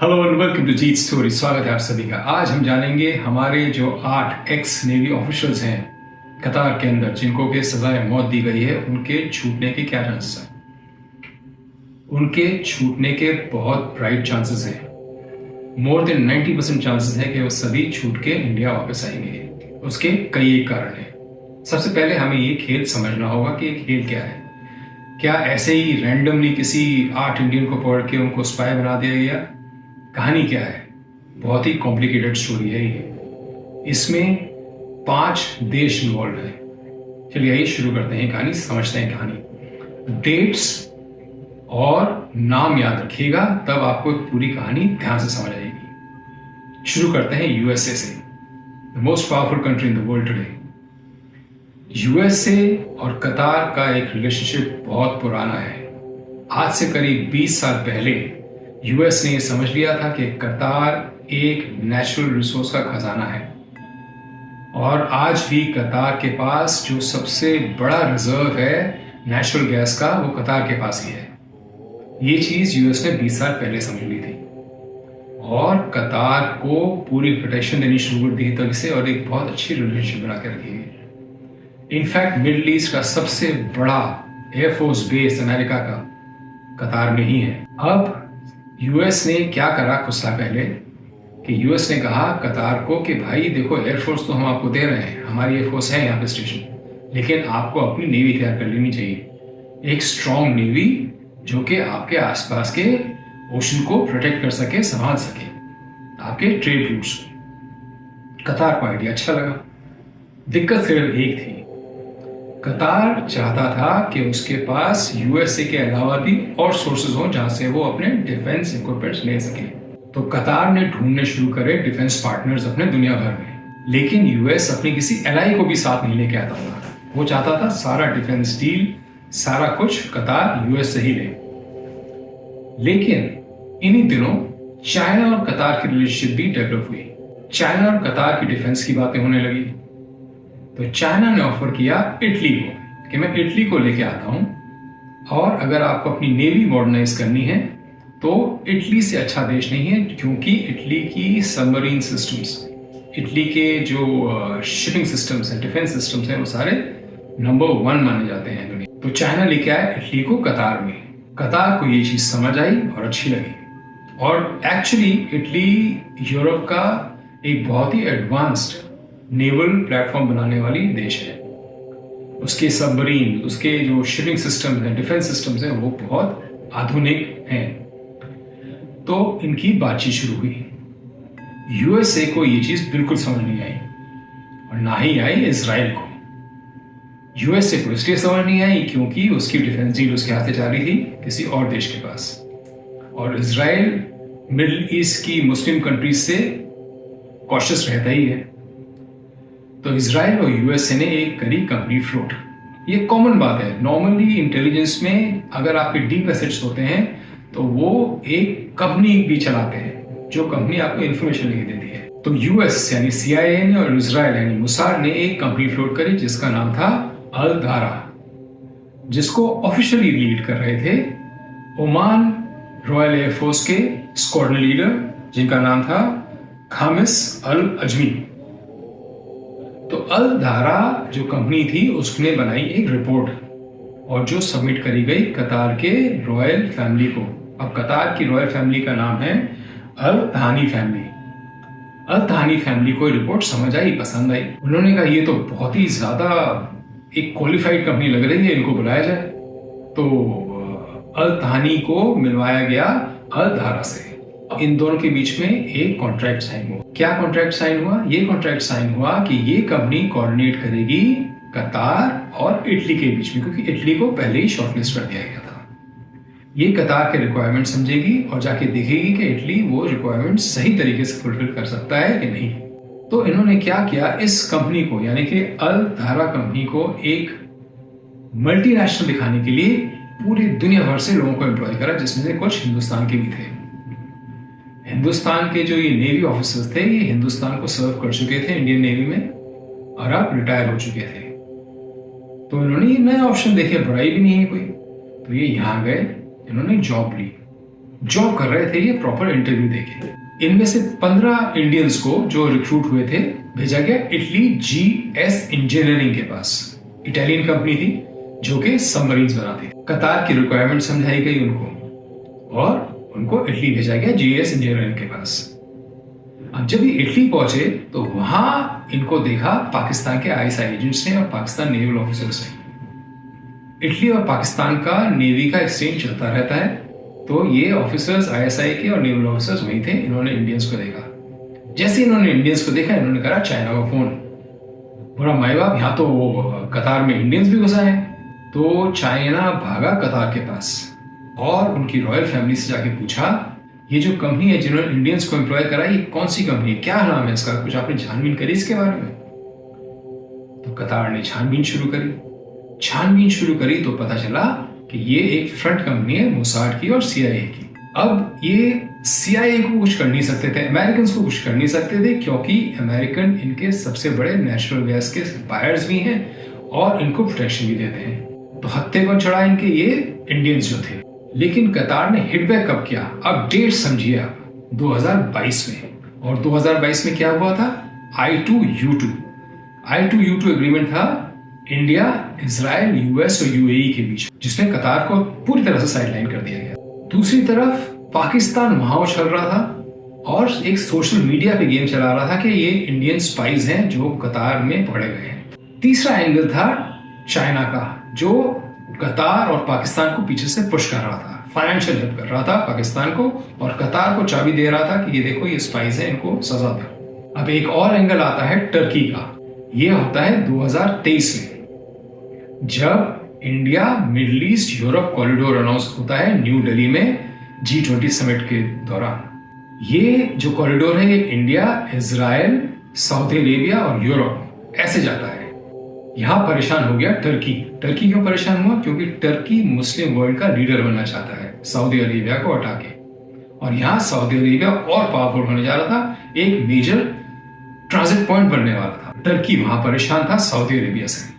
Hello and welcome to Jeet story. स्वागत है आप सभी का। आज हम जानेंगे हमारे जो 8 एक्स नेवी ऑफिसर्स हैं कतार के अंदर जिनको के सजाए मौत दी गई है, उनके छूटने के क्या चांसेस हैं। उनके छूटने के बहुत ब्राइट चांसेस हैं। मोर देन 90% चांसेस है कि वो सभी छूट के इंडिया वापस आएंगे। उसके कई एक कारण हैं। सबसे पहले हमें ये खेल समझना होगा कि ये खेल क्या है। क्या ऐसे ही रैंडमली किसी 8 इंडियन को पकड़ के उनको स्पाई बना दिया गया? कहानी क्या है? बहुत ही कॉम्प्लिकेटेड स्टोरी है ये। इसमें 5 देश इन्वॉल्व हैं। चलिए आइए शुरू करते हैं कहानी, समझते हैं कहानी। डेट्स और नाम याद रखिएगा, तब आपको पूरी कहानी ध्यान से समझ आएगी। शुरू करते हैं यूएसए से, the most powerful country in the world today. USA और कतार का एक रिलेशनशिप बहुत पुराना है। आज से करीब 20 साल पहले यूएस ने समझ लिया था कि कतार एक नेचुरल रिसोर्स का खजाना है, और आज भी कतार के पास जो सबसे बड़ा रिजर्व है नेचुरल गैस का, वो कतार के पास ही है। ये चीज यूएस ने 20 साल पहले समझ ली थी और कतार को पूरी प्रोटेक्शन देनी शुरू कर दी तब से, और एक बहुत अच्छी रिलेशनशिप बना के रखी है। इनफैक्ट मिडिल ईस्ट का सबसे बड़ा एयरफोर्स बेस अमेरिका का कतार में ही है। अब यूएस ने क्या करा कुछ साल पहले कि यूएस ने कहा कतार को कि भाई देखो, एयरफोर्स तो हम आपको दे रहे हैं, हमारी एयरफोर्स है यहाँ पे स्टेशन, लेकिन आपको अपनी नेवी तैयार कर लेनी चाहिए। एक स्ट्रॉन्ग नेवी जो कि आपके आसपास के ओशन को प्रोटेक्ट कर सके, संभाल सके, आपके ट्रेड रूट्स को। कतार को आइडिया अच्छा लगा। दिक्कत सिर्फ एक थी, कतार चाहता था कि उसके पास यूएसए के अलावा भी और सोर्सेज हों जहां से वो अपने डिफेंस इक्विपमेंट्स ले सके। तो कतार ने ढूंढने शुरू करे डिफेंस पार्टनर्स अपने दुनिया भर में, लेकिन यूएस अपनी किसी एलाई को भी साथ नहीं लेके आता था। वो चाहता था सारा डिफेंस डील, सारा कुछ कतार यूएस से ही ले। लेकिन इन्हीं दिनों चाइना और कतार की रिलेशनशिप भी डेवलप हुई। चाइना और कतार की डिफेंस की बातें होने लगी, तो चाइना ने ऑफर किया इटली को कि मैं इटली को लेके आता हूं, और अगर आपको अपनी नेवी मॉडर्नाइज करनी है तो इटली से अच्छा देश नहीं है, क्योंकि इटली की सबमरीन सिस्टम्स, इटली के जो शिपिंग सिस्टम्स हैं, डिफेंस सिस्टम्स हैं, वो सारे नंबर 1 माने जाते हैं दुनिया। तो चाइना लेके आया इटली को कतार में। कतार को ये चीज समझ आई और अच्छी लगी, और एक्चुअली इटली यूरोप का एक बहुत ही एडवांस्ड नेवल प्लेटफॉर्म बनाने वाली देश है। उसके सबमरीन, उसके जो शिपिंग सिस्टम है, डिफेंस सिस्टम्स हैं, वो बहुत आधुनिक हैं। तो इनकी बातचीत शुरू हुई। यूएसए को ये चीज बिल्कुल समझ नहीं आई, और ना ही आई इजराइल को। यूएसए को इसलिए समझ नहीं आई क्योंकि उसकी डिफेंस डील उसके हाथ से जा रही थी किसी और देश के पास, और इजराइल मिडिल ईस्ट की मुस्लिम कंट्रीज से कॉशियस रहता ही है। तो इजराइल और यूएसए ने एक करी कंपनी फ्लोट। ये कॉमन बात है, नॉर्मली इंटेलिजेंस में अगर आपके डीप एसेट्स होते हैं तो वो एक कंपनी भी चलाते हैं, जो कंपनी आपको इंफॉर्मेशन लेके देती है। तो यूएस यानी सीआईए ने और इजराइल यानी मुसाद ने एक कंपनी फ्लोट करी जिसका नाम था अल दारा, जिसको ऑफिशियली लीड कर रहे थे ओमान रॉयल एयरफोर्स के स्क्वाड्रन लीडर, जिनका नाम था खामिस अल अजमी। तो अल दारा जो कंपनी थी उसने बनाई एक रिपोर्ट, और जो सबमिट करी गई कतार के रॉयल फैमिली को। अब कतार की रॉयल फैमिली का नाम है अल थानी फैमिली। अल थानी फैमिली को रिपोर्ट समझ आई, पसंद आई। उन्होंने कहा ये तो बहुत ही ज्यादा एक क्वालिफाइड कंपनी लग रही है, इनको बुलाया जाए। तो अल थानी को मिलवाया गया अल दारा से। इन दोनों के बीच में एक कॉन्ट्रैक्ट साइन हुआ। क्या कॉन्ट्रैक्ट साइन हुआ? ये कॉन्ट्रैक्ट साइन हुआ कि ये कंपनी कोऑर्डिनेट करेगी कतार और इटली के बीच में, क्योंकि इटली को पहले ही शॉर्टलिस्ट कर दिया गया था। ये कतार के रिक्वायरमेंट समझेगी और जाके देखेगी कि इटली वो रिक्वायरमेंट सही तरीके से फुलफिल कर सकता है कि नहीं। तो इन्होंने क्या किया, इस कंपनी को यानी कि अल दारा कंपनी को एक मल्टीनेशनल दिखाने के लिए पूरी दुनिया भर से लोगों को एम्प्लॉय करा, जिसमें से कुछ हिंदुस्तान के भी थे। हिंदुस्तान के जो ये नेवी ऑफिसर्स थे, ये हिंदुस्तान को सर्व कर चुके थे इंडियन नेवी में, और अब रिटायर हो चुके थे। तो इन्होंने ये नया ऑप्शन देखे, बुराई भी नहीं है कोई, तो ये यहाँ गए, इन्होंने जॉब ली। जॉब कर रहे थे ये प्रॉपर इंटरव्यू देके। इनमें से 15 इंडियंस को जो रिक्रूट हुए थे भेजा गया इटली GS इंजीनियरिंग के पास। इटालियन कंपनी थी जो कि सबमरीन्स बनाती थी। कतार की रिक्वायरमेंट समझाई गई उनको और उनको इटली भेजा गया GS इंजीनियरिंग के पास। अब जब ये इटली पहुंचे तो वहां इनको देखा पाकिस्तान के ISI एजेंट्स ने और पाकिस्तान नेवल ऑफिसर्स ने। इटली और पाकिस्तान का नेवी का एक्सचेंज चलता रहता है, तो ये ऑफिसर्स ISI के और नेवल ऑफिसर्स वही थे। इन्होंने इंडियंस को देखा। जैसे इन्होंने इंडियंस को देखा इन्होंने करा चाइना का फोन। बोला माई बाप यहाँ तो कतार में इंडियंस भी घुसा है। तो चाइना भागा कतार के पास और उनकी रॉयल फैमिली से जाके पूछा ये जो कंपनी है जिन्होंने इंडियंस को एम्प्लॉय करा ये कौन सी कंपनी है, क्या नाम है इसका, कुछ आपने छानबीन करी इसके बारे में? तो कतार ने छानबीन शुरू करी तो पता चला कि ये एक फ्रंट कंपनी है मोसाड की और CIA की। अब ये CIA को कुछ कर नहीं सकते थे, अमेरिकन को कुछ कर नहीं सकते थे, क्योंकि अमेरिकन इनके सबसे बड़े नेचुरल गैस के बायर्स भी हैं और इनको प्रोटेक्शन भी देते हैं। तो हत्थे पर चढ़ा इनके ये इंडियंस जो थे। लेकिन कतार ने हिटबैक कब किया? अब डेट समझिए आप, 2022 में। और 2022 में क्या हुआ था? I2U2 एग्रीमेंट था इंडिया, इजराइल, US और UAE के बीच, जिसमें कतार को पूरी तरह से साइडलाइन कर दिया गया। दूसरी तरफ पाकिस्तान वहां चल रहा था और एक सोशल मीडिया पे गेम चला रहा था कि ये इंडियन स्पाइज हैं जो कतार में पकड़े गए हैं। तीसरा एंगल था चाइना का, जो कतार और पाकिस्तान को पीछे से पुश कर रहा था, फाइनेंशियल हेल्प कर रहा था पाकिस्तान को और कतार को चाबी दे रहा था कि ये देखो ये स्पाइस है, इनको सजा दो। अब एक और एंगल आता है टर्की का। ये होता है 2023 में, जब India middle east Europe corridor announce होता है न्यू दिल्ली में G20 समिट के दौरान। ये जो कॉरिडोर है ये इंडिया, इजराइल, सऊदी अरेबिया और यूरोप ऐसे जाता है। यहां परेशान हो गया टर्की। टर्की क्यों परेशान हुआ? क्योंकि टर्की मुस्लिम वर्ल्ड का लीडर बनना चाहता है सऊदी अरेबिया को हटा के, और यहां सऊदी अरेबिया और पावरफुल होने जा रहा था, एक मेजर ट्रांजिट पॉइंट बनने वाला था। टर्की वहां परेशान था सऊदी अरेबिया से,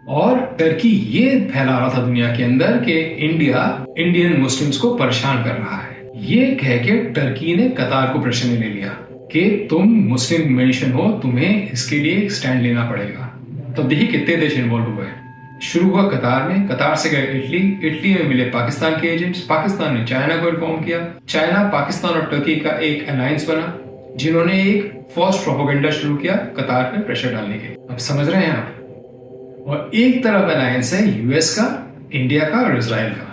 और टर्की ये फैला रहा था दुनिया के अंदर कि इंडिया इंडियन मुस्लिम्स को परेशान कर रहा है। ये कह के टर्की ने कतार को प्रेशर में ले लिया कि तुम मुस्लिम नेशन हो, तुम्हें इसके लिए एक स्टैंड लेना पड़ेगा। तो देखिए कितने देश इन्वॉल्व हुए। शुरू हुआ कतार में, कतार से गए इटली, इटली में मिले पाकिस्तान के एजेंट्स, पाकिस्तान ने चाइना को इन्फॉर्म किया, चाइना, पाकिस्तान और टर्की का एक अलायंस बना जिन्होंने एक फॉल्स प्रोपेगेंडा शुरू किया कतार पे प्रेशर डालने के। अब समझ रहे हैं आप? और एक तरफ अलायंस है US का, इंडिया का और इजराइल का,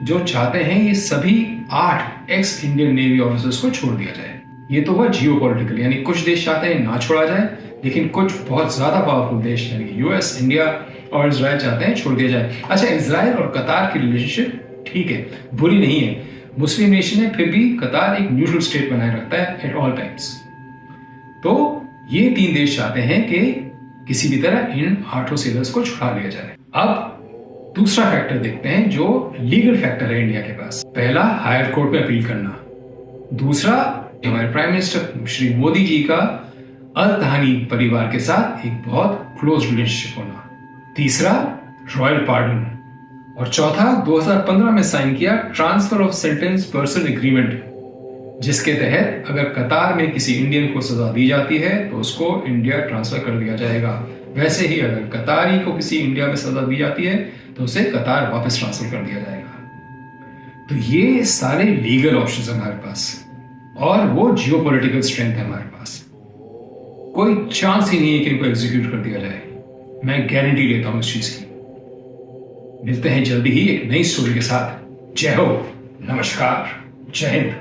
जो चाहते हैं ये सभी 8 एक्स इंडियन नेवी ऑफिसर्स को छोड़ दिया जाए। ये तो हुआ जियोपॉलिटिकल, यानी कुछ देश चाहते हैं ना छोड़ा जाए, लेकिन कुछ बहुत ज्यादा पावरफुल देश यानी US, इंडिया और इजराइल चाहते हैं छोड़ दिया जाए। अच्छा, इजराइल और कतार की रिलेशनशिप ठीक है, बुरी नहीं है, मुस्लिम नेशन है, फिर भी कतार एक न्यूट्रल स्टेट बनाए रखता है एट ऑल टाइम्स। तो ये 3 देश चाहते हैं कि किसी भी तरह इन 8 सेलर्स को छुड़ा लिया जाए। अब दूसरा फैक्टर देखते हैं जो लीगल फैक्टर है इंडिया के पास। पहला, हायर कोर्ट में अपील करना। दूसरा, हमारे प्राइम मिनिस्टर श्री मोदी जी का अल तहानी परिवार के साथ एक बहुत क्लोज रिलेशनशिप होना। तीसरा, रॉयल पार्डन। और चौथा, 2015 में साइन किया transfer of sentence person agreement, जिसके तहत अगर कतार में किसी इंडियन को सजा दी जाती है तो उसको इंडिया ट्रांसफर कर दिया जाएगा। वैसे ही अगर कतारी को किसी इंडिया में सजा दी जाती है तो उसे कतार वापस ट्रांसफर कर दिया जाएगा। तो ये सारे लीगल ऑप्शंस हैं हमारे पास, और वो जियोपॉलिटिकल स्ट्रेंथ है हमारे पास। कोई चांस ही नहीं है कि इनको एग्जीक्यूट कर दिया जाए। मैं गारंटी लेता हूं इस चीज की। मिलते हैं जल्दी ही एक नई स्टोरी के साथ। जय हो, नमस्कार, जय हिंद।